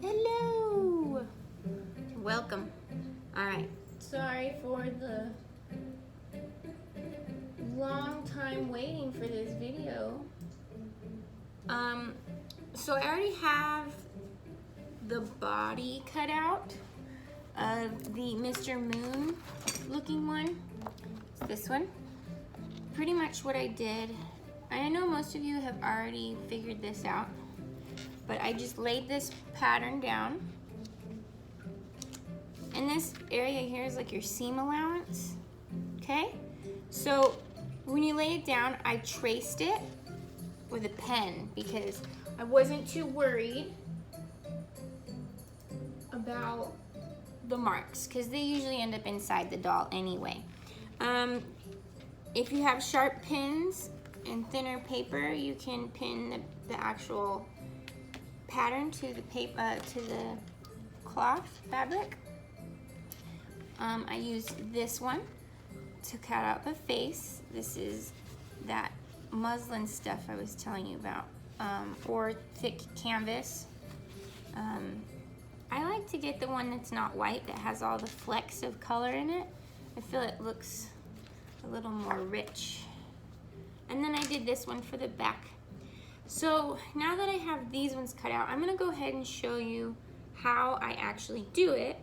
Hello. Welcome. All right. Sorry for the long time waiting for this video. So I already have the body cut out of the Mr. Moon looking one. It's this one. Pretty much what I did, I know most of you have already figured this out, but I just laid this pattern down. And this area here is like your seam allowance, okay? So when you lay it down, I traced it with a pen because I wasn't too worried about the marks because they usually end up inside the doll anyway. If you have sharp pins and thinner paper, you can pin the actual pattern to the paper, to the cloth fabric. I used this one to cut out the face. This is that muslin stuff I was telling you about, or thick canvas. I like to get the one that's not white, that has all the flecks of color in it. I feel it looks a little more rich. And then I did this one for the back. So now that I have these ones cut out, I'm gonna go ahead and show you how I actually do it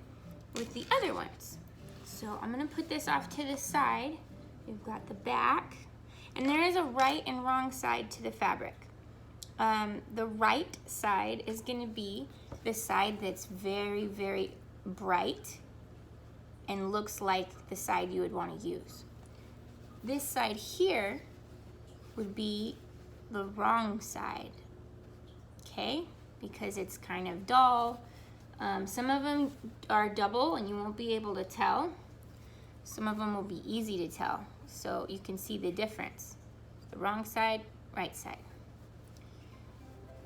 with the other ones. So I'm gonna put this off to the side. You've got the back, and there is a right and wrong side to the fabric. The right side is gonna be the side that's very, very bright and looks like the side you would wanna use. This side here would be the wrong side, okay? Because it's kind of dull. Some of them are double and you won't be able to tell. Some of them will be easy to tell, so you can see the difference. The wrong side, right side.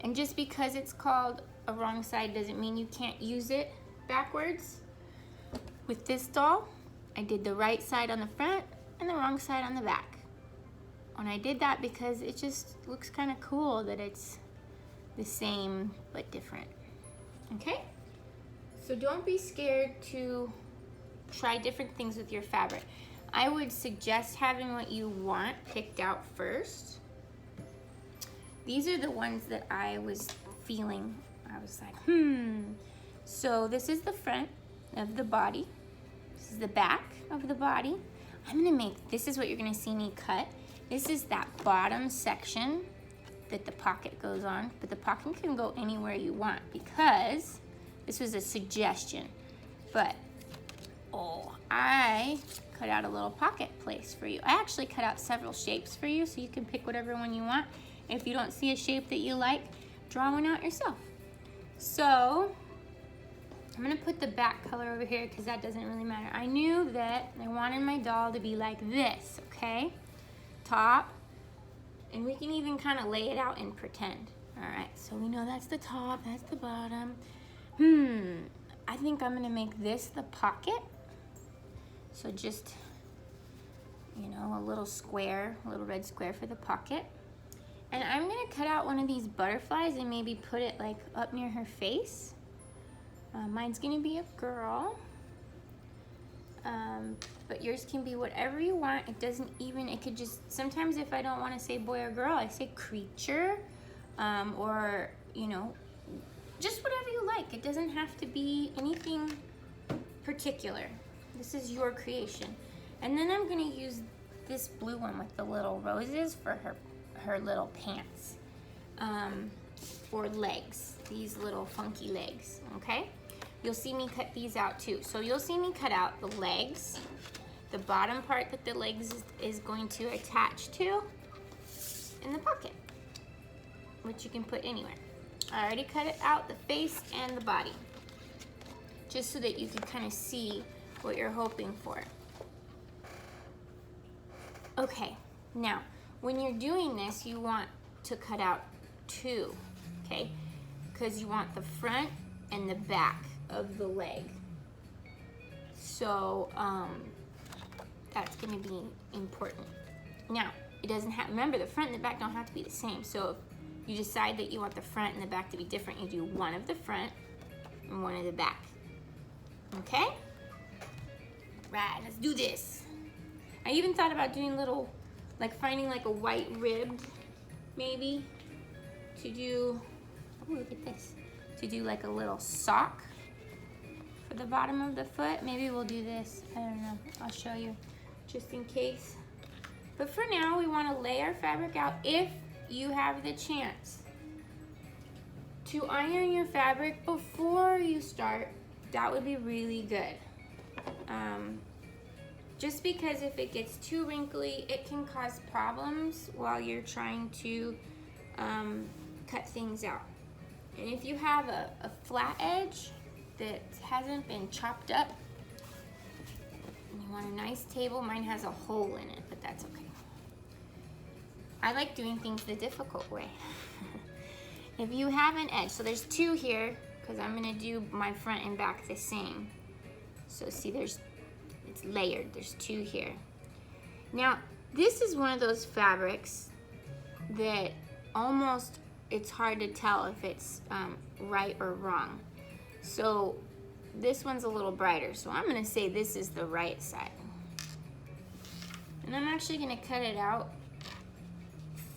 And just because it's called a wrong side doesn't mean you can't use it backwards. With this doll, I did the right side on the front and the wrong side on the back. And I did that because it just looks kind of cool that it's the same but different. Okay? So don't be scared to try different things with your fabric. I would suggest having what you want picked out first. These are the ones that I was feeling. I was like, So this is the front of the body. This is the back of the body. This is what you're gonna see me cut. This is that bottom section that the pocket goes on, but the pocket can go anywhere you want because this was a suggestion. But, I cut out a little pocket place for you. I actually cut out several shapes for you so you can pick whatever one you want. If you don't see a shape that you like, draw one out yourself. So, I'm gonna put the back color over here because that doesn't really matter. I knew that I wanted my doll to be like this, okay? Top, and we can even kind of lay it out and pretend. All right, so we know that's the top, that's the bottom. I think I'm gonna make this the pocket. So just, a little square, a little red square for the pocket. And I'm gonna cut out one of these butterflies and maybe put it like up near her face. Mine's gonna be a girl. But yours can be whatever you want. It could just, sometimes if I don't wanna say boy or girl, I say creature, or, just whatever you like. It doesn't have to be anything particular. This is your creation. And then I'm gonna use this blue one with the little roses for her little pants, or legs, these little funky legs, okay? You'll see me cut these out too. So you'll see me cut out the legs, the bottom part that the legs is going to attach to, in the pocket, which you can put anywhere. I already cut it out, the face and the body, just so that you can kind of see what you're hoping for. Okay, now, when you're doing this, you want to cut out two, okay? Because you want the front and the back of the leg. So, that's gonna be important. Now, it doesn't have, remember the front and the back don't have to be the same. So if you decide that you want the front and the back to be different, you do one of the front and one at the back. Okay? Right, let's do this. I even thought about doing little, like finding like a white ribbed, maybe, to do, oh, look at this, to do like a little sock for the bottom of the foot. Maybe we'll do this, I don't know, I'll show you, just in case. But for now, we want to lay our fabric out. If you have the chance to iron your fabric before you start, that would be really good. Just because if it gets too wrinkly, it can cause problems while you're trying to cut things out. And if you have a flat edge that hasn't been chopped up, and you want a nice table, mine has a hole in it, but that's okay. I like doing things the difficult way. If you have an edge, so there's two here, because I'm gonna do my front and back the same. So see, it's layered, there's two here. Now, this is one of those fabrics that almost, it's hard to tell if it's right or wrong. So this one's a little brighter, so I'm gonna say this is the right side. And I'm actually gonna cut it out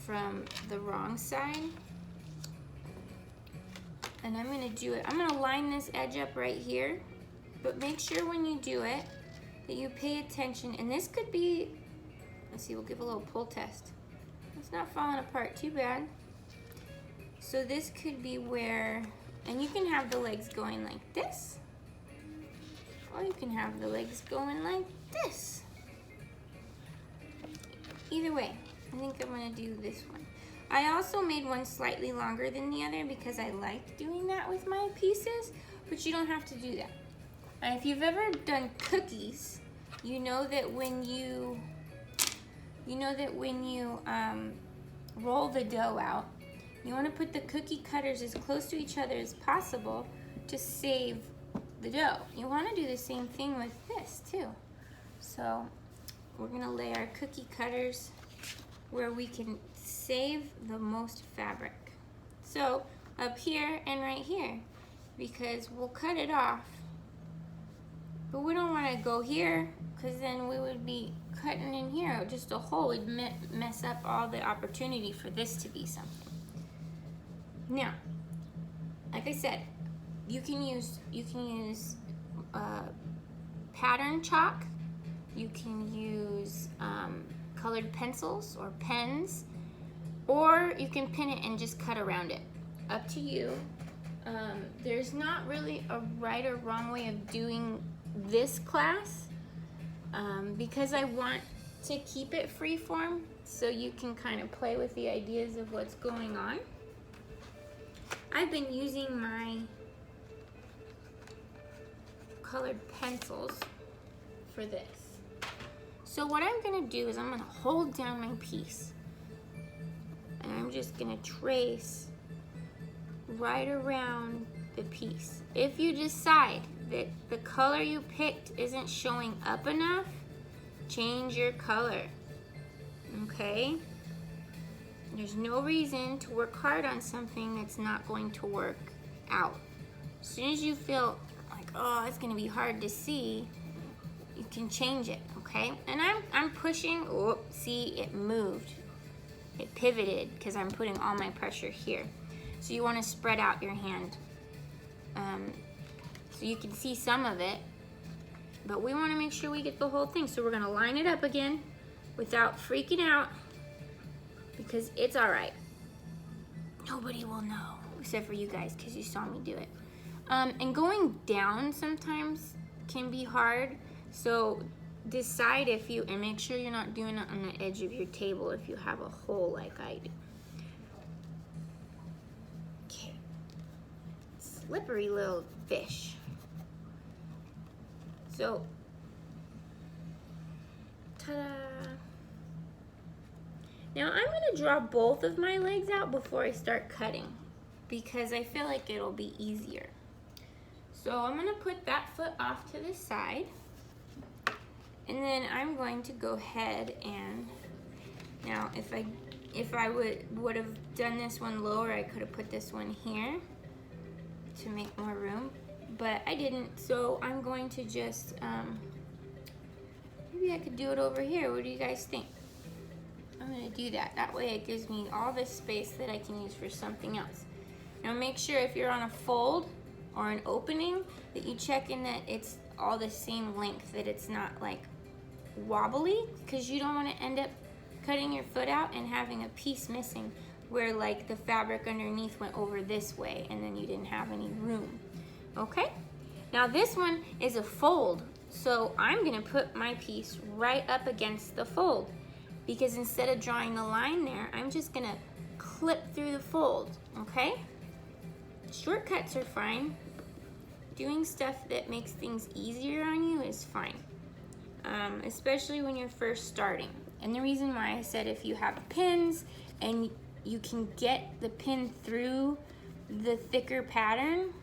from the wrong side. And I'm gonna do it, I'm gonna line this edge up right here, but make sure when you do it that you pay attention. And this could be, let's see, we'll give a little pull test. It's not falling apart too bad. So this could be where, and you can have the legs going like this, or you can have the legs going like this. Either way, I think I'm gonna do this one. I also made one slightly longer than the other because I like doing that with my pieces, but you don't have to do that. And if you've ever done cookies, you know that when you roll the dough out, you want to put the cookie cutters as close to each other as possible to save the dough. You want to do the same thing with this too. So we're going to lay our cookie cutters where we can save the most fabric. So up here and right here, because we'll cut it off. But we don't want to go here, because then we would be cutting in here. Just a hole would mess up all the opportunity for this to be something. Now, like I said, you can use pattern chalk. You can use colored pencils or pens, or you can pin it and just cut around it. Up to you. There's not really a right or wrong way of doing this class because I want to keep it freeform so you can kind of play with the ideas of what's going on. I've been using my colored pencils for this. So what I'm gonna do is I'm gonna hold down my piece and I'm just gonna trace right around the piece. If you decide that the color you picked isn't showing up enough, change your color, okay? There's no reason to work hard on something that's not going to work out. As soon as you feel like, oh, it's gonna be hard to see, you can change it, okay? And I'm pushing, oh, see, it moved. It pivoted because I'm putting all my pressure here. So you wanna spread out your hand. So you can see some of it, but we wanna make sure we get the whole thing. So we're gonna line it up again without freaking out, because it's all right. Nobody will know, except for you guys, because you saw me do it. And going down sometimes can be hard, so decide if you, and make sure you're not doing it on the edge of your table if you have a hole like I do. Okay, slippery little fish. So, ta-da! Now I'm gonna draw both of my legs out before I start cutting, because I feel like it'll be easier. So I'm gonna put that foot off to the side, and then I'm going to go ahead and, now if I would have done this one lower, I could have put this one here to make more room. but I didn't, so I'm going to just, maybe I could do it over here. What do you guys think? I'm gonna do that. That way it gives me all this space that I can use for something else. Now make sure if you're on a fold or an opening that you check in that it's all the same length, that it's not like wobbly, because you don't want to end up cutting your foot out and having a piece missing where like the fabric underneath went over this way and then you didn't have any room. Okay, now this one is a fold, so I'm gonna put my piece right up against the fold, because instead of drawing the line there, I'm just gonna clip through the fold. Okay, shortcuts are fine. Doing stuff that makes things easier on you is fine, especially when you're first starting. And the reason why I said if you have pins and you can get the pin through the thicker pattern,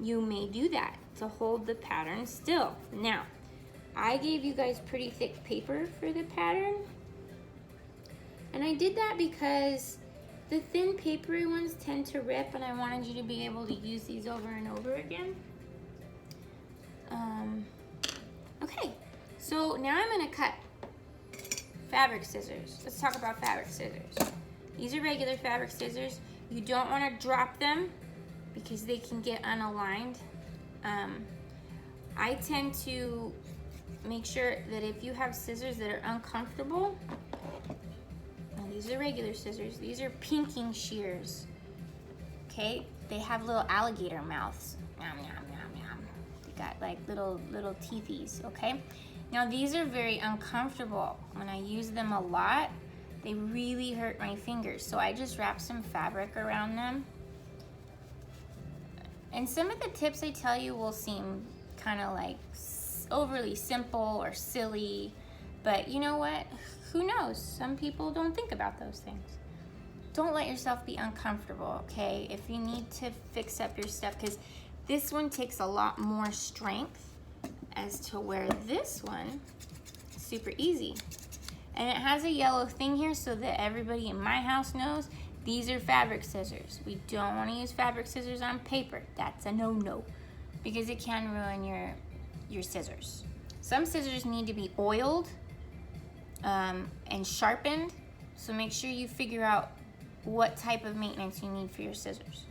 you may do that to hold the pattern still. Now, I gave you guys pretty thick paper for the pattern, and I did that because the thin papery ones tend to rip, and I wanted you to be able to use these over and over again. Okay, so now I'm gonna cut fabric scissors. Let's talk about fabric scissors. These are regular fabric scissors. You don't want to drop them because they can get unaligned. I tend to make sure that if you have scissors that are uncomfortable, now these are regular scissors, these are pinking shears. Okay, they have little alligator mouths. Yum, yum, yum, yum. They got like little teethies. Okay, now these are very uncomfortable. When I use them a lot, they really hurt my fingers, so I just wrap some fabric around them. And some of the tips I tell you will seem kind of like overly simple or silly, but you know what? Who knows? Some people don't think about those things. Don't let yourself be uncomfortable, okay? If you need to fix up your stuff, because this one takes a lot more strength as to where this one is super easy. And it has a yellow thing here so that everybody in my house knows these are fabric scissors. We don't want to use fabric scissors on paper. That's a no-no, because it can ruin your scissors. Some scissors need to be oiled and sharpened, so make sure you figure out what type of maintenance you need for your scissors.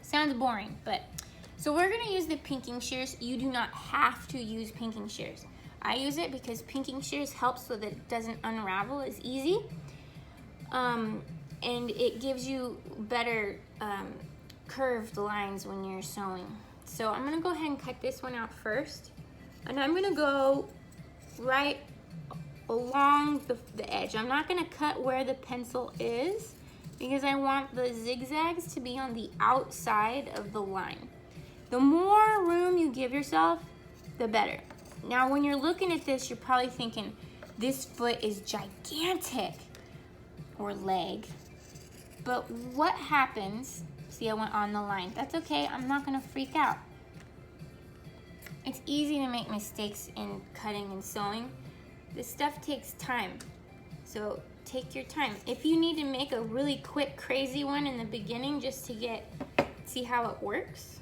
Sounds boring, but so we're gonna use the pinking shears. You do not have to use pinking shears. I use it because pinking shears help so that it doesn't unravel as easy, and it gives you better curved lines when you're sewing. So I'm gonna go ahead and cut this one out first, and I'm gonna go right along the edge. I'm not gonna cut where the pencil is because I want the zigzags to be on the outside of the line. The more room you give yourself, the better. Now, when you're looking at this, you're probably thinking, this foot is gigantic, or leg. But what happens, see I went on the line. That's okay, I'm not gonna freak out. It's easy to make mistakes in cutting and sewing. This stuff takes time, so take your time. If you need to make a really quick, crazy one in the beginning just to see how it works,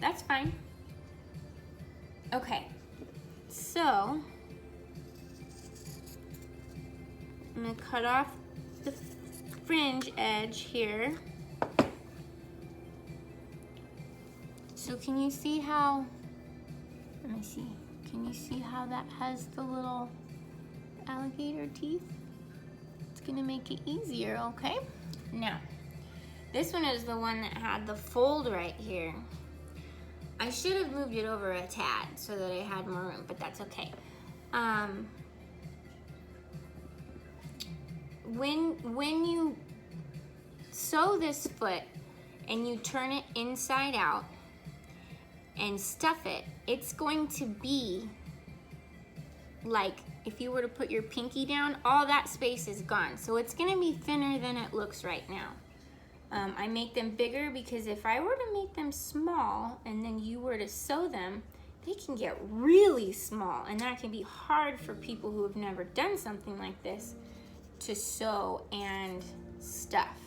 that's fine. Okay. So, I'm gonna cut off the fringe edge here. So can you see how, let me see, can you see how that has the little alligator teeth? It's gonna make it easier, okay? Now, this one is the one that had the fold right here. I should have moved it over a tad so that I had more room, but that's okay. When you sew this foot and you turn it inside out and stuff it, it's going to be like if you were to put your pinky down, all that space is gone. So it's gonna be thinner than it looks right now. I make them bigger because if I were to make them small and then you were to sew them, they can get really small, and that can be hard for people who have never done something like this to sew and stuff.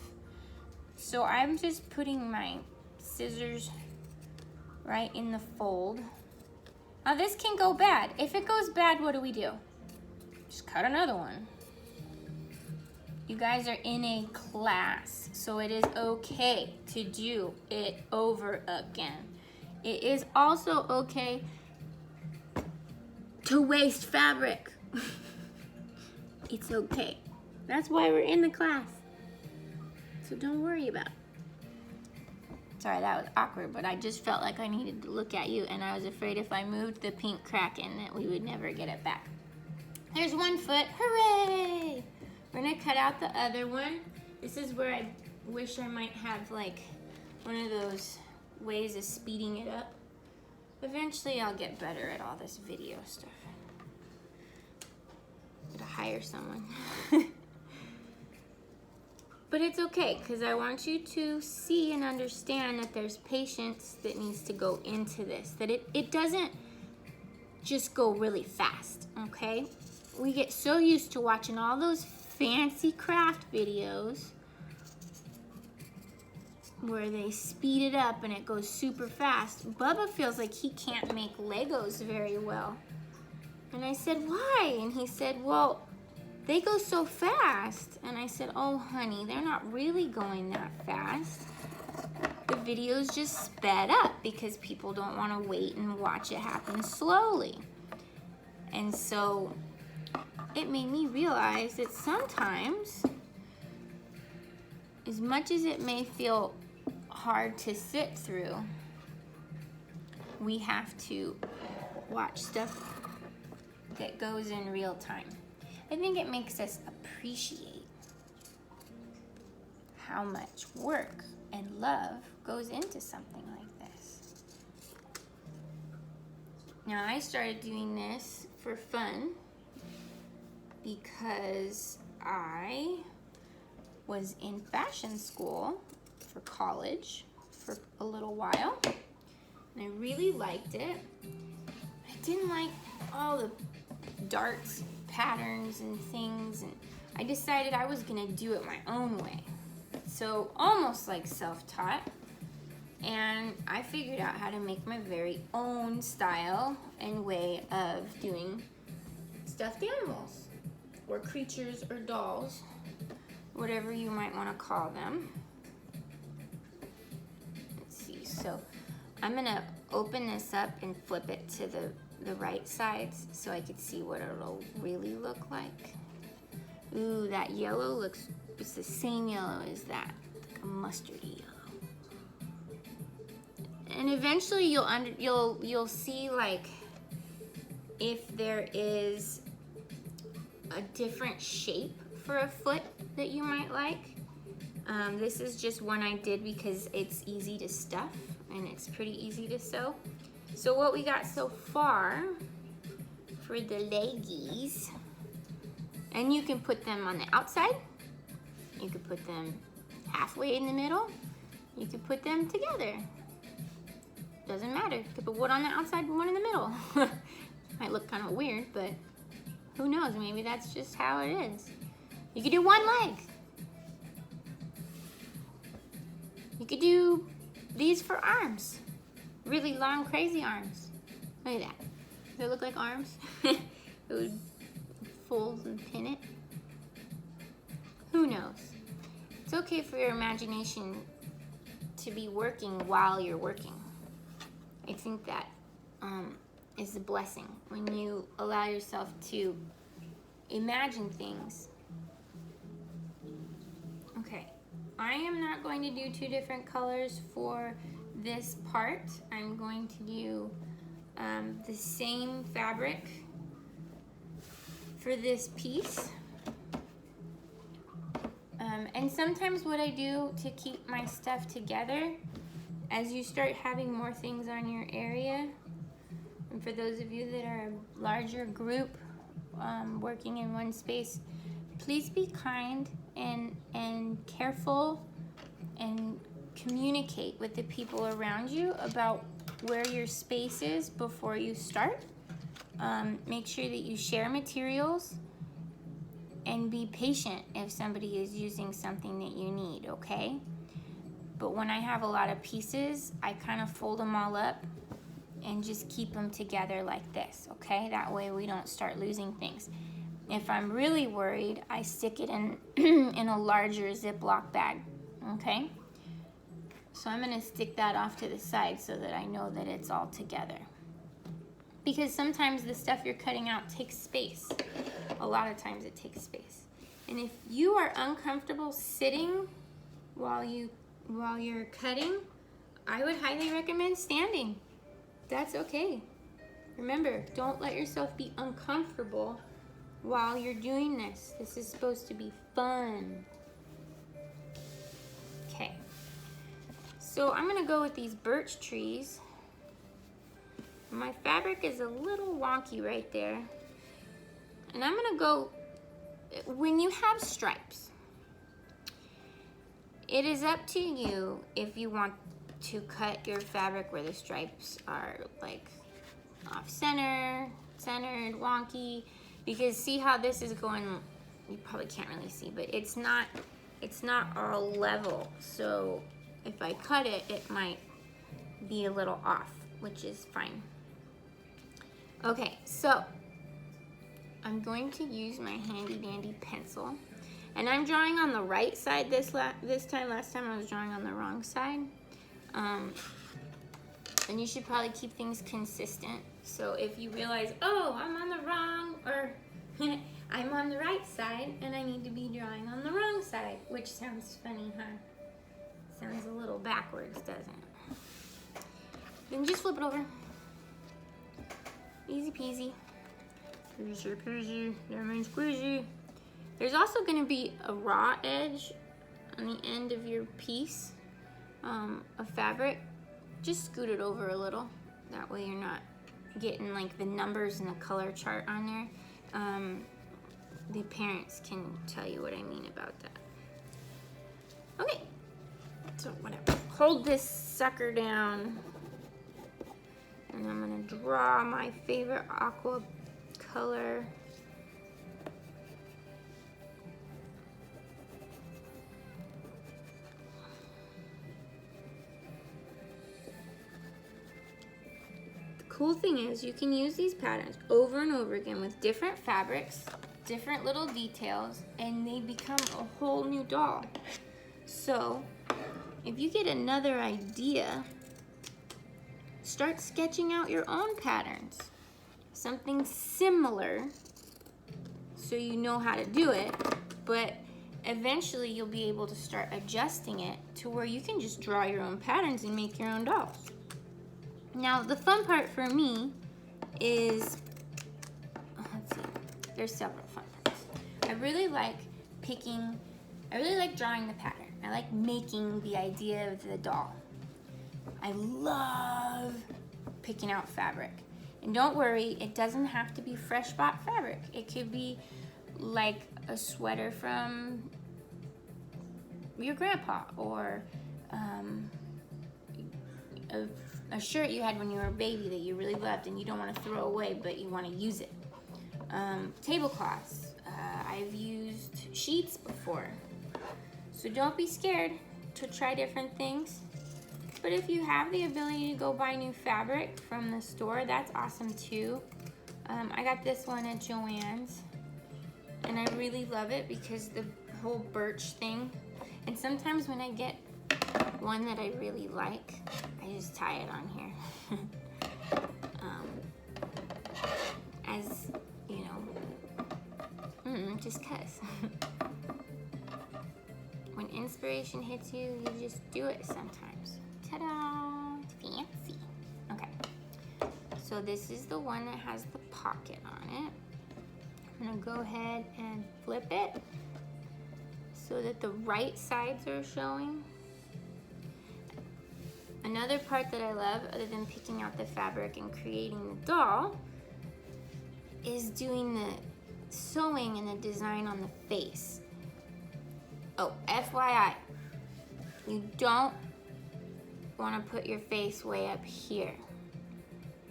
So I'm just putting my scissors right in the fold. Now this can go bad. If it goes bad, what do? Just cut another one. You guys are in a class, so it is okay to do it over again. It is also okay to waste fabric. It's okay. That's why we're in the class. So don't worry about it. Sorry, that was awkward, but I just felt like I needed to look at you, and I was afraid if I moved the pink kraken that we would never get it back. There's one foot, hooray! We're gonna cut out the other one. This is where I wish I might have like one of those ways of speeding it up. Eventually I'll get better at all this video stuff. To hire someone. But it's okay, because I want you to see and understand that there's patience that needs to go into this. That it doesn't just go really fast, okay? We get so used to watching all those fancy craft videos where they speed it up and it goes super fast. Bubba feels like he can't make Legos very well. And I said, why? And he said, well, they go so fast. And I said, oh, honey, they're not really going that fast. The videos just sped up because people don't want to wait and watch it happen slowly. And so it made me realize that sometimes, as much as it may feel hard to sit through, we have to watch stuff that goes in real time. I think it makes us appreciate how much work and love goes into something like this. Now, I started doing this for fun because I was in fashion school for college for a little while, and I really liked it. I didn't like all the darts, patterns, and things, and I decided I was gonna do it my own way. So almost like self-taught, and I figured out how to make my very own style and way of doing stuffed animals, or creatures, or dolls, whatever you might want to call them. Let's see, so I'm gonna open this up and flip it to the right sides so I could see what it'll really look like. Ooh, that yellow looks, it's the same yellow as that, like a mustardy yellow. And eventually you'll see like if there is a different shape for a foot that you might like. This is just one I did because it's easy to stuff and it's pretty easy to sew. So what we got so far for the leggies, and you can put them on the outside, you can put them halfway in the middle, you can put them together. Doesn't matter. You could put one on the outside and one in the middle. Might look kind of weird, but who knows? Maybe that's just how it is. You could do one leg. You could do these for arms. Really long, crazy arms. Look at that. Does it look like arms? It would fold and pin it. Who knows? It's okay for your imagination to be working while you're working. I think that is a blessing when you allow yourself to imagine things. Okay, I am not going to do two different colors for this part. I'm going to do the same fabric for this piece. And sometimes what I do to keep my stuff together, as you start having more things on your area, and for those of you that are a larger group working in one space, please be kind and careful and communicate with the people around you about where your space is before you start. Make sure that you share materials and be patient if somebody is using something that you need, okay? But when I have a lot of pieces, I kind of fold them all up and just keep them together like this, okay? That way we don't start losing things. If I'm really worried, I stick it in in a larger Ziploc bag, okay? So I'm gonna stick that off to the side so that I know that it's all together. Because sometimes the stuff you're cutting out takes space. A lot of times it takes space. And if you are uncomfortable sitting while you're cutting, I would highly recommend standing. That's okay. Remember, don't let yourself be uncomfortable while you're doing this. This is supposed to be fun. Okay. So I'm gonna go with these birch trees. My fabric is a little wonky right there. And I'm gonna go, when you have stripes, it is up to you if you want to cut your fabric where the stripes are like off center, centered, wonky, because see how this is going, you probably can't really see, but it's not all level. So if I cut it, it might be a little off, which is fine. Okay, so I'm going to use my handy dandy pencil, and I'm drawing on the right side this time. Last time I was drawing on the wrong side. And you should probably keep things consistent. So if you realize, oh, I'm on the wrong, or I'm on the right side and I need to be drawing on the wrong side, which sounds funny, huh? Sounds a little backwards, doesn't it? Then just flip it over. Easy peasy. Peasy peasy, lemon squeezy. There's also going to be a raw edge on the end of your piece of fabric. Just scoot it over a little. That way you're not getting like the numbers and the color chart on there. The parents can tell you what I mean about that. Okay, so whatever. Hold this sucker down. And I'm gonna draw my favorite aqua color. The cool thing is you can use these patterns over and over again with different fabrics, different little details, and they become a whole new doll. So if you get another idea, start sketching out your own patterns. Something similar so you know how to do it, but eventually you'll be able to start adjusting it to where you can just draw your own patterns and make your own dolls. Now the fun part for me is, let's see, there's several fun parts. I really like drawing the pattern. I like making the idea of the doll. I love picking out fabric. And don't worry, it doesn't have to be fresh bought fabric. It could be like a sweater from your grandpa, or a shirt you had when you were a baby that you really loved and you don't want to throw away but you want to use it. Tablecloths. I've used sheets before. So don't be scared to try different things. But if you have the ability to go buy new fabric from the store, that's awesome too. I got this one at Joann's, and I really love it because the whole birch thing. And sometimes when I get one that I really like, I just tie it on here. As you know, just cause. When inspiration hits you, you just do it sometimes. Ta-da! Fancy. Okay. So this is the one that has the pocket on it. I'm gonna go ahead and flip it so that the right sides are showing. Another part that I love, other than picking out the fabric and creating the doll, is doing the sewing and the design on the face. Oh, FYI, you don't want to put your face way up here,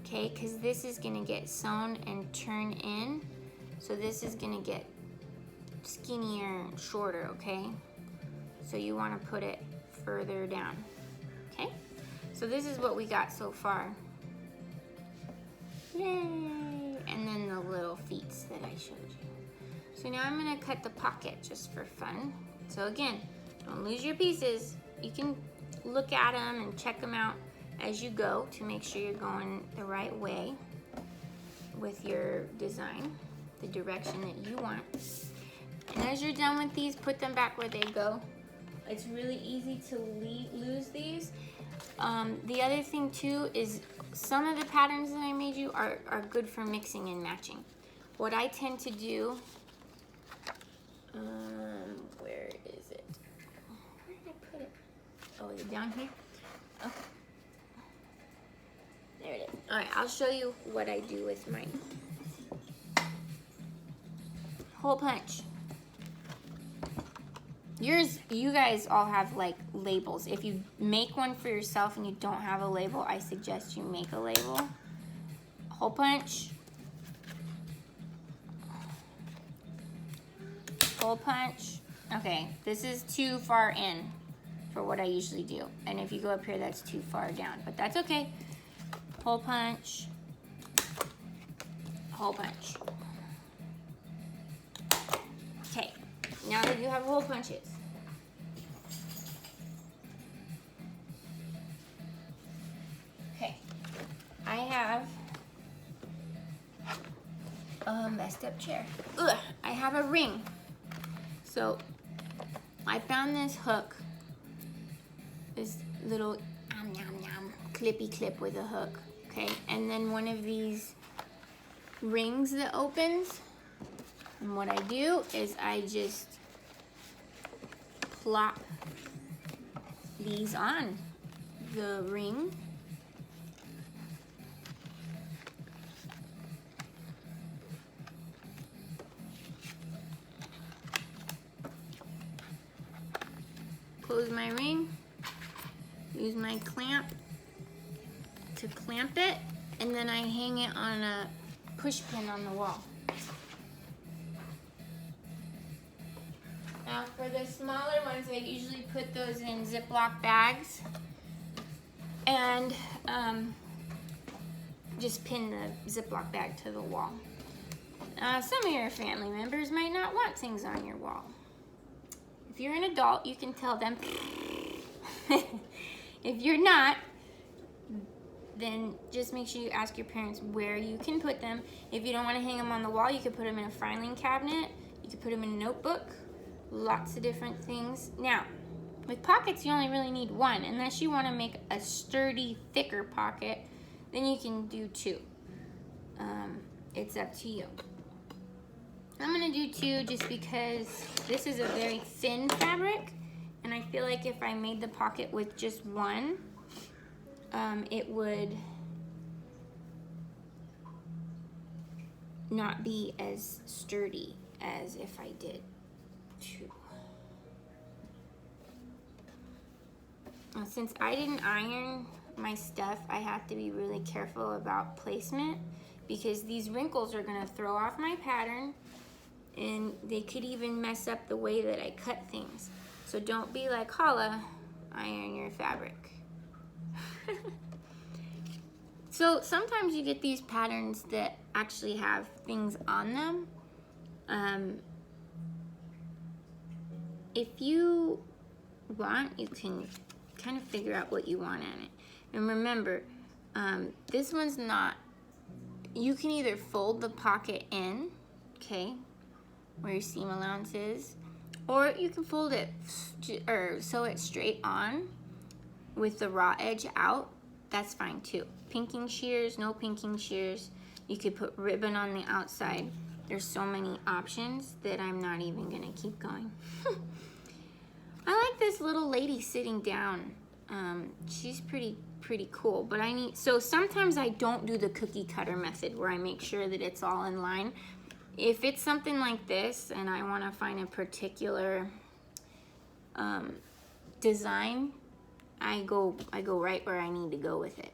okay? Because this is going to get sewn and turn in, so this is going to get skinnier and shorter, okay? So you want to put it further down. Okay, so this is what we got so far. Yay! And then the little feet that I showed you. So now I'm gonna cut the pocket just for fun. So again, don't lose your pieces. You can look at them and check them out as you go to make sure you're going the right way with your design, the direction that you want. And as you're done with these, put them back where they go. It's really easy to lose these. The other thing too is some of the patterns that I made you are good for mixing and matching. What I tend to do, where is it? Where did I put it? Oh, is it down here? Okay. There it is. All right, I'll show you what I do with mine. Hole punch. You guys all have like labels. If you make one for yourself and you don't have a label, I suggest you make a label. Hole punch. Hole punch. Okay, this is too far in for what I usually do. And if you go up here, that's too far down, but that's okay. Hole punch. Hole punch. Okay, now that you have hole punches, okay, I have a messed up chair. Ugh, I have a ring. So I found this hook, this little clippy clip with a hook, okay, and then one of these rings that opens. And what I do is I just plop these on the ring. Close my ring, use my clamp to clamp it, and then I hang it on a push pin on the wall. Now for the smaller ones, I usually put those in Ziploc bags and just pin the Ziploc bag to the wall. Some of your family members might not want things on your wall. If you're an adult, you can tell them. If you're not, then just make sure you ask your parents where you can put them. If you don't want to hang them on the wall, you could put them in a filing cabinet. You could put them in a notebook. Lots of different things. Now, with pockets, you only really need one. Unless you want to make a sturdy, thicker pocket, then you can do two. It's up to you. I'm going to do two just because this is a very thin fabric, and I feel like if I made the pocket with just one, it would not be as sturdy as if I did two. Now, since I didn't iron my stuff, I have to be really careful about placement because these wrinkles are going to throw off my pattern, and they could even mess up the way that I cut things. So don't be like Hala, iron your fabric. So sometimes you get these patterns that actually have things on them. If you want, you can kind of figure out what you want on it. And remember, this one's not, you can either fold the pocket in, okay, where your seam allowance is, or you can fold it or sew it straight on with the raw edge out. That's fine too. Pinking shears, no pinking shears. You could put ribbon on the outside. There's so many options that I'm not even gonna keep going. I like this little lady sitting down. She's pretty cool, but so sometimes I don't do the cookie cutter method where I make sure that it's all in line. If it's something like this and I want to find a particular design, I go right where I need to go with it.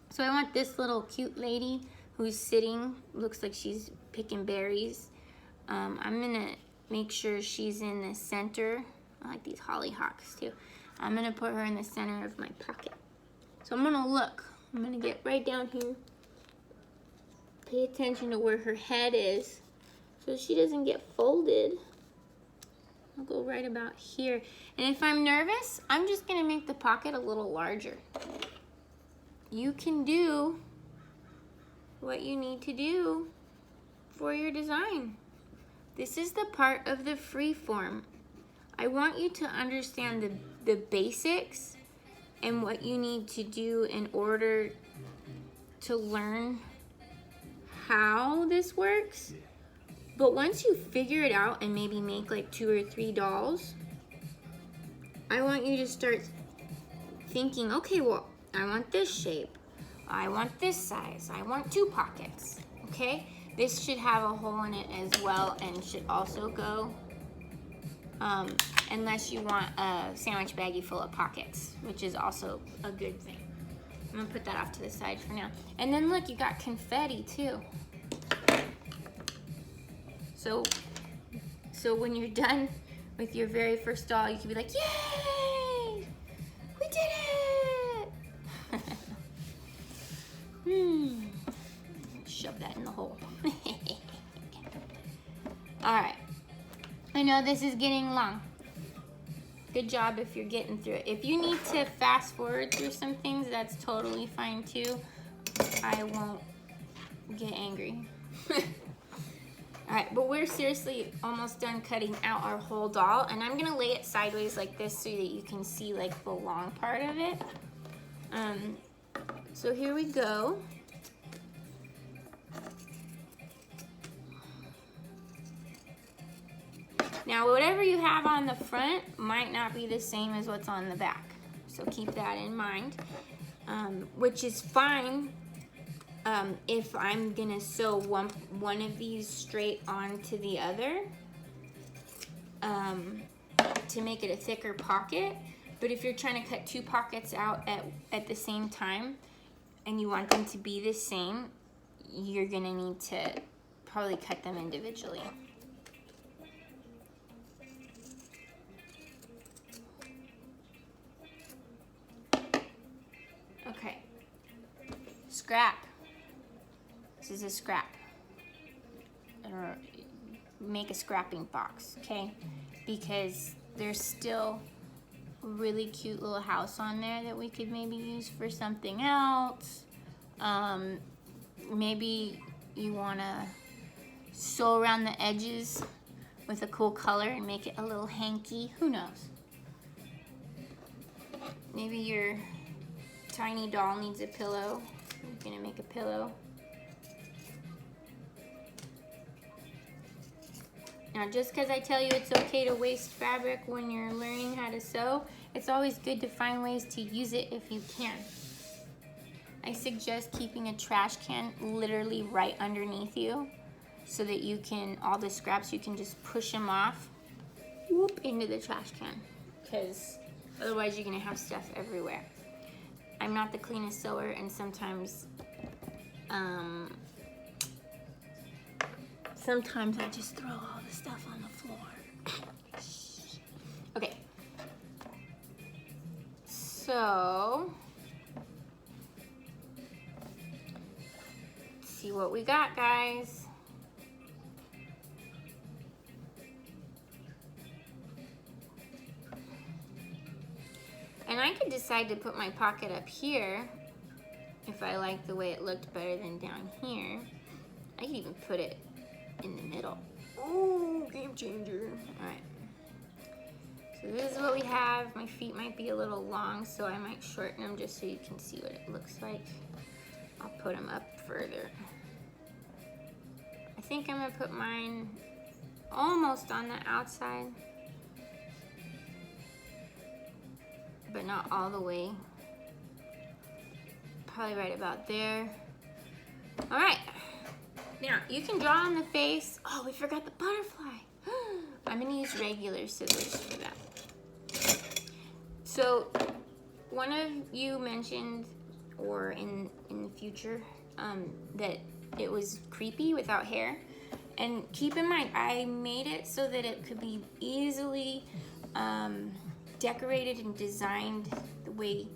So I want this little cute lady who's sitting, looks like she's picking berries. I'm gonna make sure she's in the center. I like these hollyhocks too. I'm gonna put her in the center of my pocket. So I'm gonna look. I'm gonna get right down here. Pay attention to where her head is so she doesn't get folded. I'll go right about here. And if I'm nervous, I'm just gonna make the pocket a little larger. You can do what you need to do for your design. This is the part of the free form. I want you to understand the basics and what you need to do in order to learn how this works. But once you figure it out and maybe make like 2 or 3 dolls, I want you to start thinking, okay, well, I want this shape. I want this size. I want 2 pockets, okay? This should have a hole in it as well and should also go, unless you want a sandwich baggie full of pockets, which is also a good thing. I'm gonna put that off to the side for now. And then look, you got confetti too. So when you're done with your very first doll, you can be like, yay! We did it! Shove that in the hole. All right. I know this is getting long. Good job if you're getting through it. If you need to fast forward through some things, that's totally fine too. I won't get angry. All right, but we're seriously almost done cutting out our whole doll, and I'm gonna lay it sideways like this so that you can see like the long part of it. So here we go. Now, whatever you have on the front might not be the same as what's on the back. So keep that in mind, which is fine if I'm gonna sew one of these straight onto the other to make it a thicker pocket. But if you're trying to cut 2 pockets out at the same time and you want them to be the same, you're gonna need to probably cut them individually. Okay, scrap. This is a scrap. Or make a scrapping box, okay? Because there's still a really cute little house on there that we could maybe use for something else. Maybe you wanna sew around the edges with a cool color and make it a little hanky. Who knows? Maybe your tiny doll needs a pillow. You're gonna make a pillow. Now, just because I tell you it's okay to waste fabric when you're learning how to sew, it's always good to find ways to use it if you can. I suggest keeping a trash can literally right underneath you so that you can, all the scraps, you can just push them off, whoop, into the trash can, because otherwise you're gonna have stuff everywhere. I'm not the cleanest sewer, and sometimes I just throw all the stuff on the floor. Okay. So, let's see what we got, guys. And I could decide to put my pocket up here if I like the way it looked better than down here. I could even put it in the middle. Oh, game changer. All right. So this is what we have. My feet might be a little long, so I might shorten them just so you can see what it looks like. I'll put them up further. I think I'm gonna put mine almost on the outside, but not all the way. Probably right about there. All right. Now, you can draw on the face. Oh, we forgot the butterfly. I'm gonna use regular scissors for that. So, one of you mentioned, or in the future, that it was creepy without hair. And keep in mind, I made it so that it could be easily decorated and designed the way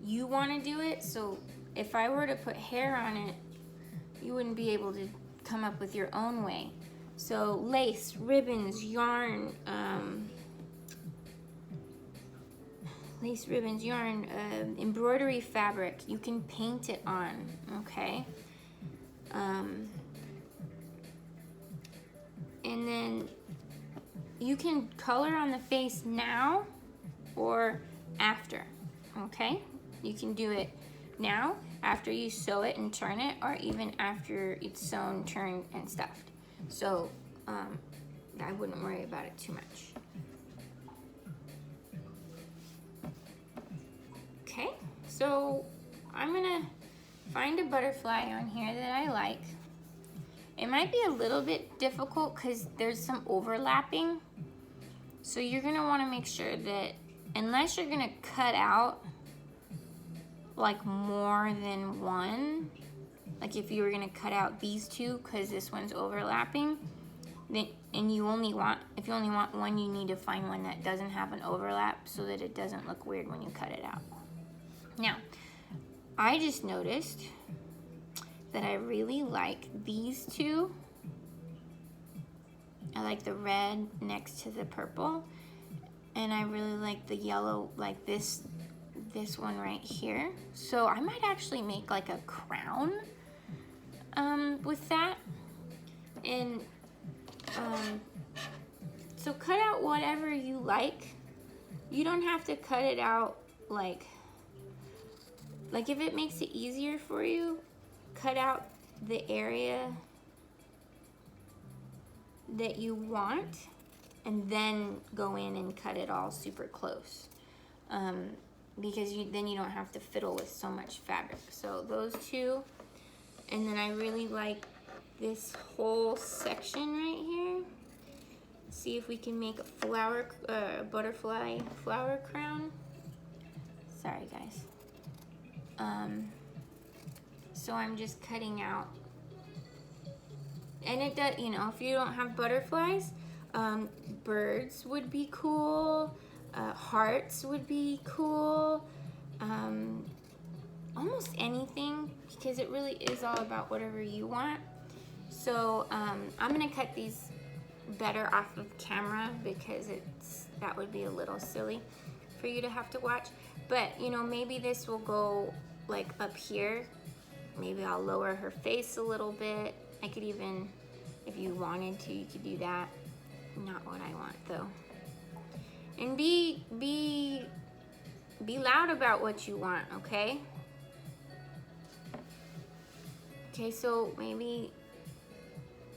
you want to do it. So if I were to put hair on it, you wouldn't be able to come up with your own way. So lace, ribbons, yarn, embroidery fabric, you can paint it on, okay? And then you can color on the face now or after, okay? You can do it now, after you sew it and turn it, or even after it's sewn, turned, and stuffed. So I wouldn't worry about it too much. Okay, so I'm gonna find a butterfly on here that I like. It might be a little bit difficult because there's some overlapping. So you're gonna wanna make sure that, unless you're gonna cut out like more than one, like if you were gonna cut out these two because this one's overlapping, then, and if you only want one, you need to find one that doesn't have an overlap so that it doesn't look weird when you cut it out. Now, I just noticed that I really like these two. I like the red next to the purple, and I really like the yellow, like this one right here. So I might actually make like a crown with that. And so cut out whatever you like. You don't have to cut it out like if it makes it easier for you, cut out the area that you want and then go in and cut it all super close, because then you don't have to fiddle with so much fabric. So those two, and then I really like this whole section right here. See if we can make a flower, butterfly flower crown. Sorry guys. So I'm just cutting out, and it does, you know, if you don't have butterflies, birds would be cool, hearts would be cool, almost anything, because it really is all about whatever you want. So I'm gonna cut these better off of camera because that would be a little silly for you to have to watch. But you know, maybe this will go like up here. Maybe I'll lower her face a little bit. I could even, if you wanted to, you could do that. Not what I want though. And be loud about what you want, okay? Okay, so maybe,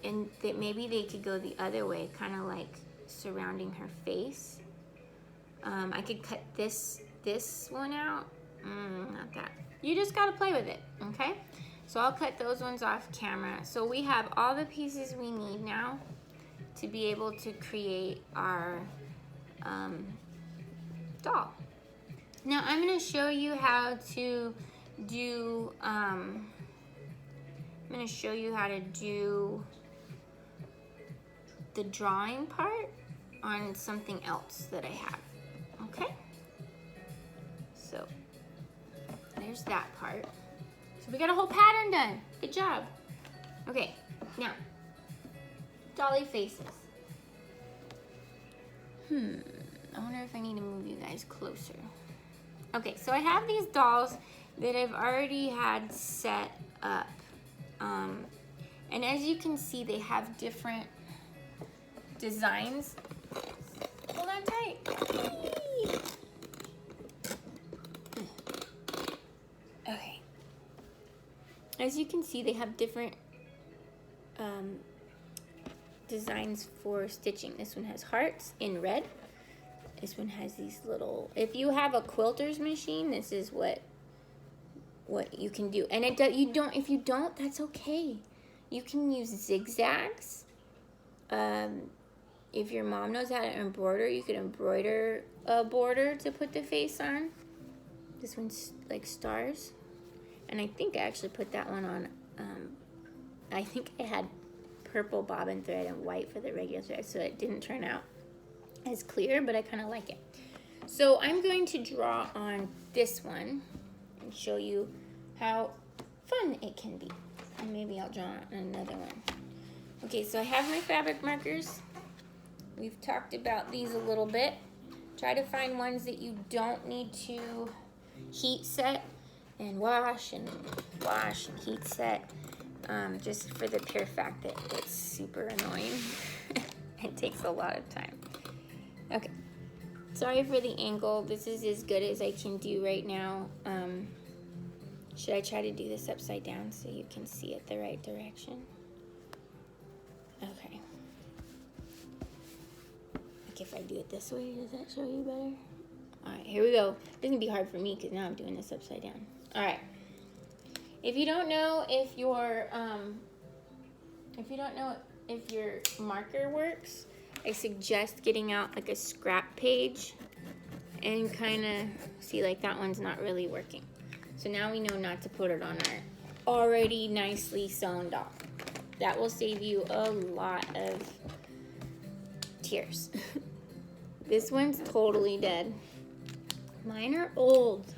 and maybe they could go the other way, kind of like surrounding her face. I could cut this one out. Not that. You just gotta play with it, okay? So I'll cut those ones off camera. So we have all the pieces we need now to be able to create our doll. Now I'm gonna show you how to do, the drawing part on something else that I have, okay? So there's that part. So we got a whole pattern done. Good job. Okay, now, dolly faces. I wonder if I need to move you guys closer. Okay, so I have these dolls that I've already had set up. And as you can see, they have different designs. Hold on tight. Okay. As you can see, they have different designs for stitching. This one has hearts in red. This one has these little, if you have a quilter's machine, this is what you can do. And if you don't, that's okay. You can use zigzags. If your mom knows how to embroider, you could embroider a border to put the face on. This one's like stars. And I think I actually put that one on, I think I had purple bobbin thread and white for the regular thread, so it didn't turn out as clear, but I kind of like it. So I'm going to draw on this one and show you how fun it can be. And maybe I'll draw on another one. Okay, so I have my fabric markers. We've talked about these a little bit. Try to find ones that you don't need to heat set and wash and heat set, just for the pure fact that it's super annoying. It takes a lot of time. Okay, sorry for the angle. This is as good as I can do right now. Should I try to do this upside down so you can see it the right direction? Okay. Like if I do it this way, does that show you better? All right, here we go. It's gonna be hard for me because now I'm doing this upside down. All right. If you don't know if your marker works, I suggest getting out like a scrap page and kind of see like that one's not really working. So now we know not to put it on our already nicely sewn doll. That will save you a lot of tears. This one's totally dead. Mine are old.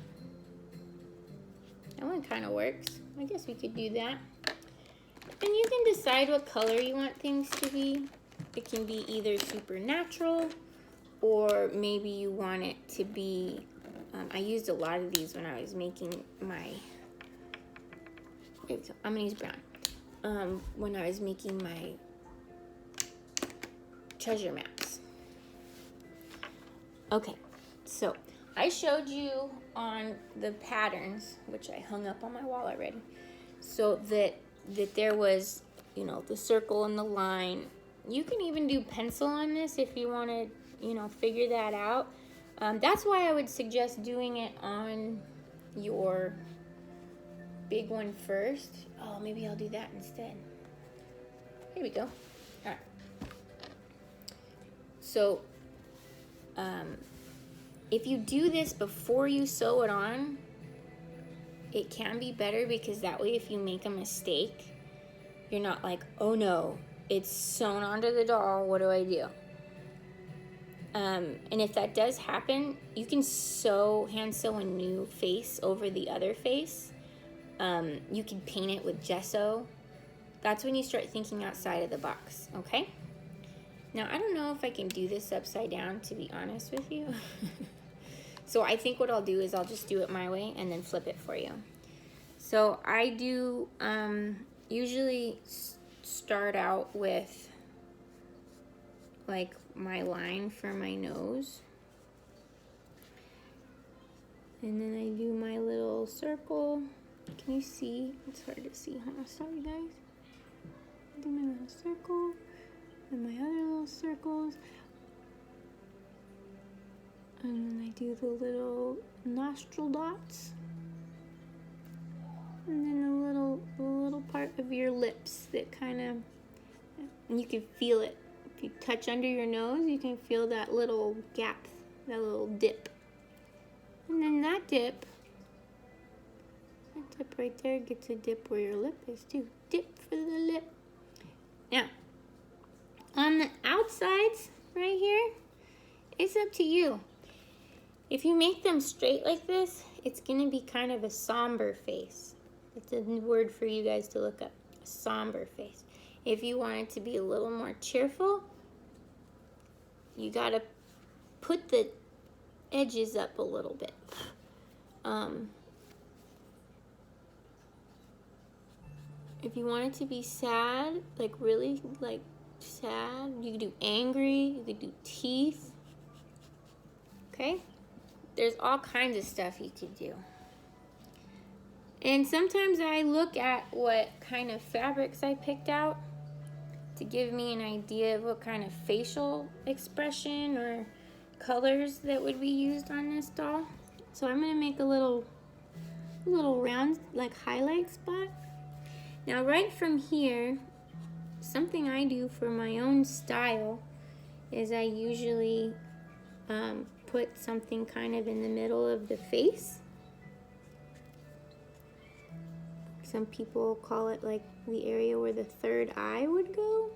That one kind of works. I guess we could do that. And you can decide what color you want things to be. It can be either super natural, or maybe you want it to be, I used a lot of these when I was making my, I'm gonna use brown. When I was making my treasure maps. Okay, so I showed you on the patterns, which I hung up on my wall already, so that there was, you know, the circle and the line. You can even do pencil on this if you want to, you know, figure that out. That's why I would suggest doing it on your big one first. Oh, maybe I'll do that instead. Here we go. All right. So, if you do this before you sew it on, it can be better, because that way if you make a mistake, you're not like, oh no, it's sewn onto the doll, what do I do? And if that does happen, you can hand sew a new face over the other face. You can paint it with gesso. That's when you start thinking outside of the box, okay? Now, I don't know if I can do this upside down, to be honest with you. So I think what I'll do is I'll just do it my way and then flip it for you. So I do usually start out with like my line for my nose, and then I do my little circle. Can you see? It's hard to see, huh? Sorry guys. I do my little circle and my other little circles, and then I do the little nostril dots, and then the little part of your lips that kind of, and you can feel it. If you touch under your nose, you can feel that little gap, that little dip. And then that dip right there gets a dip where your lip is too. Dip for the lip. Now, on the outsides right here, it's up to you. If you make them straight like this, it's gonna be kind of a somber face. It's a word for you guys to look up, a somber face. If you want it to be a little more cheerful, you gotta put the edges up a little bit. If you want it to be sad, like really like sad, you could do angry, you could do teeth. Okay? There's all kinds of stuff you could do. And sometimes I look at what kind of fabrics I picked out to give me an idea of what kind of facial expression or colors that would be used on this doll. So I'm gonna make a little round, like highlight spot. Now right from here, something I do for my own style is I usually put something kind of in the middle of the face. Some people call it like the area where the third eye would go.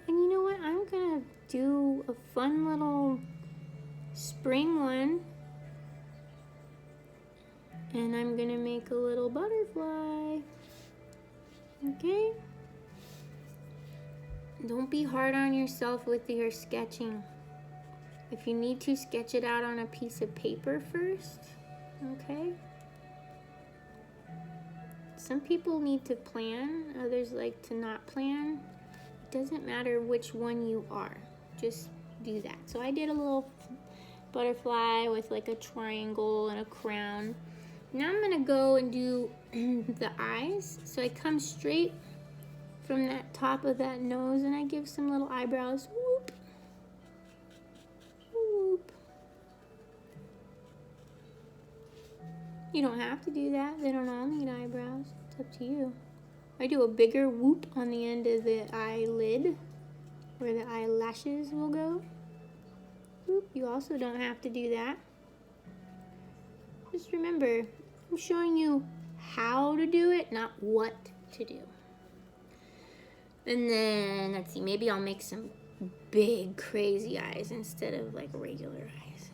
And you know what? I'm gonna do a fun little spring one. And I'm gonna make a little butterfly. Okay? Don't be hard on yourself with your sketching. If you need to, sketch it out on a piece of paper first. Okay? Some people need to plan, others like to not plan. It doesn't matter which one you are. Just do that. So I did a little butterfly with like a triangle and a crown. Now I'm gonna go and do the eyes. So I come straight from that top of that nose and I give some little eyebrows. Whoop. Whoop. You don't have to do that. They don't all need eyebrows. It's up to you. I do a bigger whoop on the end of the eyelid where the eyelashes will go. Whoop. You also don't have to do that. Just remember, I'm showing you how to do it, not what to do. And then, let's see, maybe I'll make some big crazy eyes instead of like regular eyes.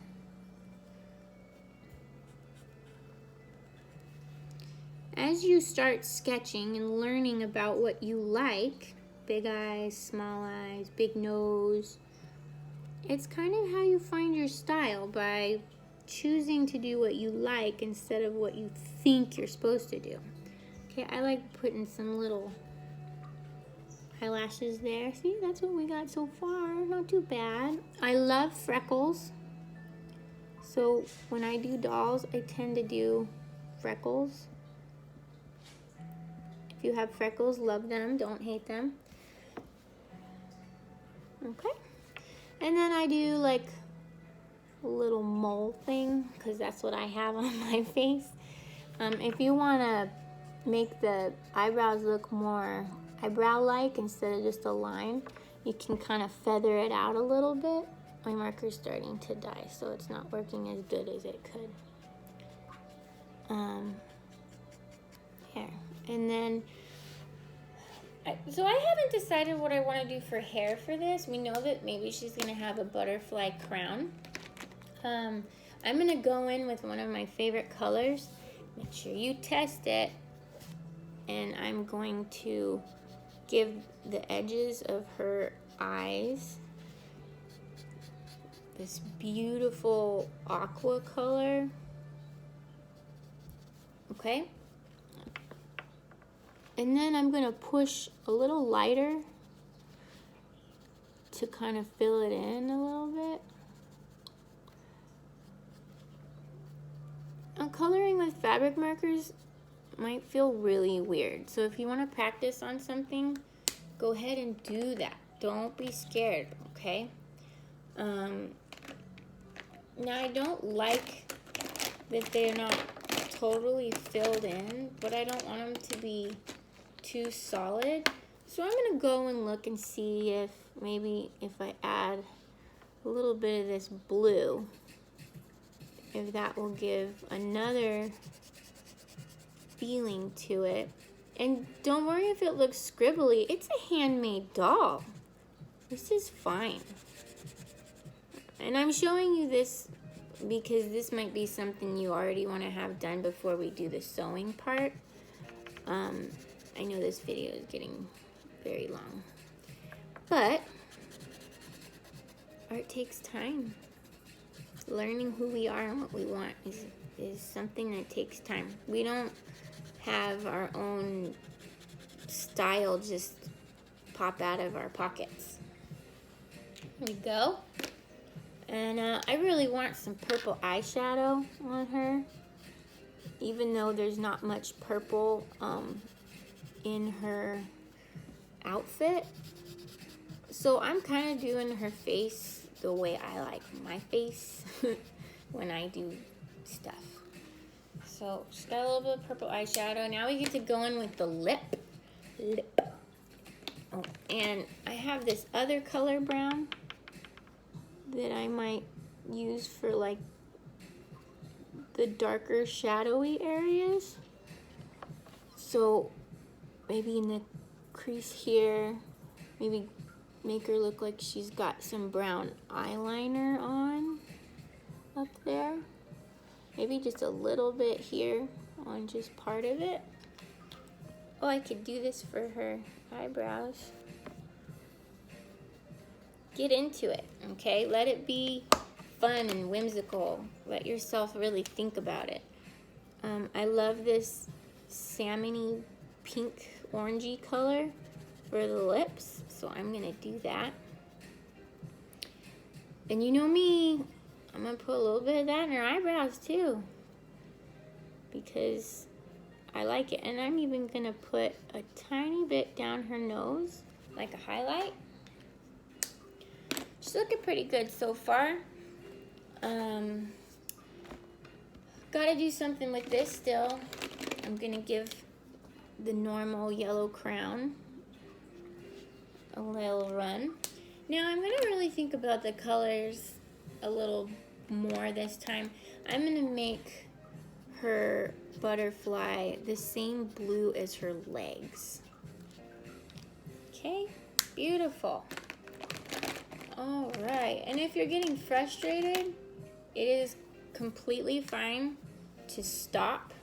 As you start sketching and learning about what you like, big eyes, small eyes, big nose, it's kind of how you find your style, by choosing to do what you like instead of what you think you're supposed to do. Okay, I like putting some little eyelashes there. See, that's what we got so far. Not too bad. I love freckles. So when I do dolls, I tend to do freckles. If you have freckles, love them, don't hate them. Okay. And then I do like a little mole thing, because that's what I have on my face. If you want to make the eyebrows look more eyebrow-like instead of just a line, you can kind of feather it out a little bit. My marker's starting to die, so it's not working as good as it could. Here. And then, so I haven't decided what I want to do for hair for this. We know that maybe she's going to have a butterfly crown. I'm going to go in with one of my favorite colors. Make sure you test it. And I'm going to give the edges of her eyes this beautiful aqua color. Okay? And then I'm going to push a little lighter to kind of fill it in a little bit. Coloring with fabric markers might feel really weird. So if you want to practice on something, go ahead and do that. Don't be scared, okay? Now I don't like that they're not totally filled in, but I don't want them to be too solid. So I'm going to go and look and see if maybe if I add a little bit of this blue, if that will give another feeling to it. And don't worry if it looks scribbly. It's a handmade doll. This is fine. And I'm showing you this because this might be something you already want to have done before we do the sewing part. I know this video is getting very long, but art takes time. Learning who we are and what we want is something that takes time. We don't have our own style just pop out of our pockets. Here we go. And I really want some purple eyeshadow on her, even though there's not much purple in her outfit. So I'm kind of doing her face the way I like my face when I do stuff. So she's got a little bit of purple eyeshadow. Now we get to go in with the lip. Oh, and I have this other color brown that I might use for like the darker shadowy areas. So maybe in the crease here, maybe make her look like she's got some brown eyeliner on. up there. Maybe just a little bit here on just part of it. Oh, I could do this for her eyebrows. Get into it, okay? Let it be fun and whimsical. Let yourself really think about it. I love this salmony pink orangey color for the lips, so I'm gonna do that. And you know me, I'm gonna put a little bit of that in her eyebrows too, because I like it. And I'm even gonna put a tiny bit down her nose, like a highlight. She's looking pretty good so far. Gotta do something with this still. I'm gonna give the normal yellow crown a little run. Now I'm gonna really think about the colors a little more this time. I'm gonna make her butterfly the same blue as her legs. Okay, beautiful. All right, and if you're getting frustrated, it is completely fine to stop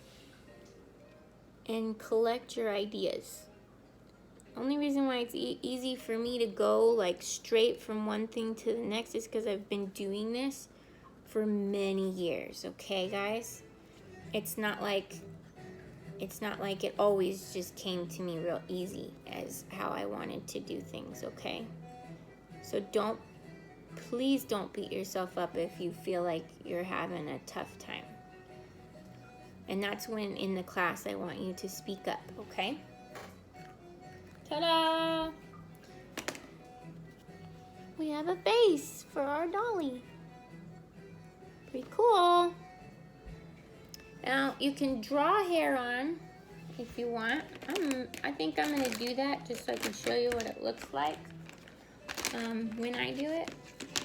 and collect your ideas. Only reason why it's easy for me to go like straight from one thing to the next is because I've been doing this for many years, okay guys? It's not like it always just came to me real easy as how I wanted to do things, okay? So please don't beat yourself up if you feel like you're having a tough time. And that's when in the class I want you to speak up, okay? Ta-da! We have a face for our dolly. Pretty cool. Now you can draw hair on if you want. I think I'm gonna do that just so I can show you what it looks like. When I do it,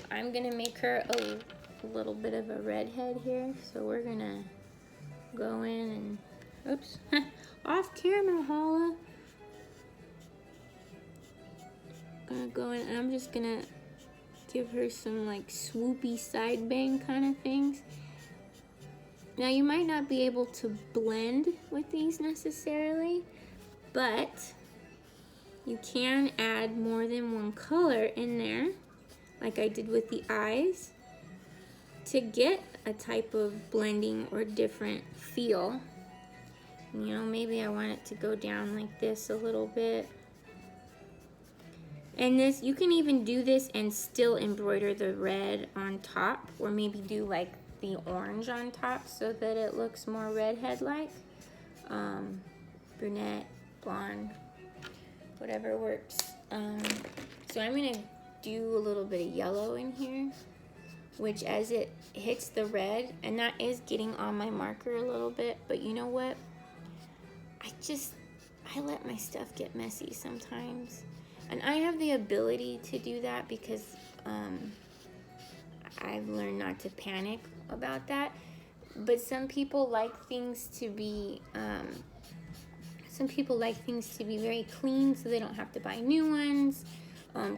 I'm gonna make her a little bit of a redhead here. So we're gonna go in and, oops, off camera, Holla. Gonna go in and I'm just gonna give her some like swoopy side bang kind of things. Now you might not be able to blend with these necessarily, but you can add more than one color in there, like I did with the eyes, to get a type of blending or different feel. You know, maybe I want it to go down like this a little bit. And this, you can even do this and still embroider the red on top, or maybe do like the orange on top so that it looks more redhead-like. Brunette, blonde, whatever works. So I'm gonna do a little bit of yellow in here, which as it hits the red, and that is getting on my marker a little bit, but you know what? I let my stuff get messy sometimes. And I have the ability to do that because I've learned not to panic about that. But some people like things to be very clean so they don't have to buy new ones.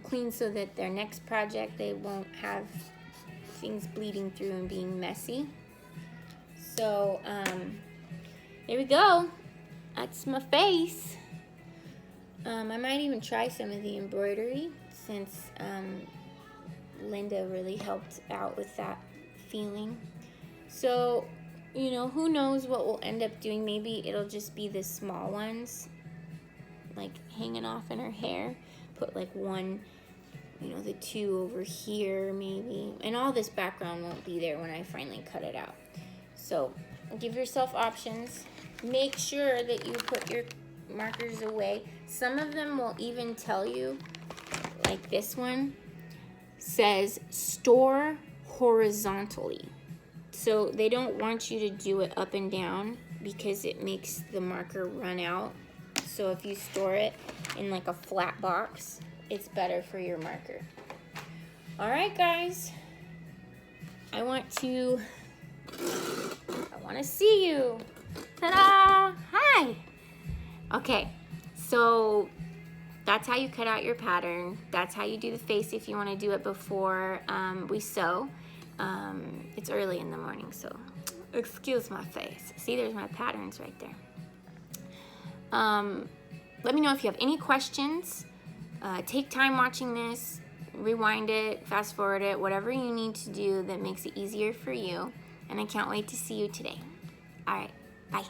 Clean so that their next project they won't have things bleeding through and being messy. So there we go. That's my face. I might even try some of the embroidery since Linda really helped out with that feeling. So, you know, who knows what we'll end up doing. Maybe it'll just be the small ones, like hanging off in her hair. Put like one, you know, the two over here maybe. And all this background won't be there when I finally cut it out. So give yourself options. Make sure that you put your markers away. Some of them will even tell you, like this one says store horizontally. So they don't want you to do it up and down because it makes the marker run out. So if you store it in like a flat box, it's better for your marker. All right, guys. I want to see you. Ta-da! Hi! Okay, so that's how you cut out your pattern. That's how you do the face if you want to do it before we sew. It's early in the morning, so excuse my face. See, there's my patterns right there. Let me know if you have any questions. Take time watching this, rewind it, fast forward it, whatever you need to do that makes it easier for you. And I can't wait to see you today. All right, bye.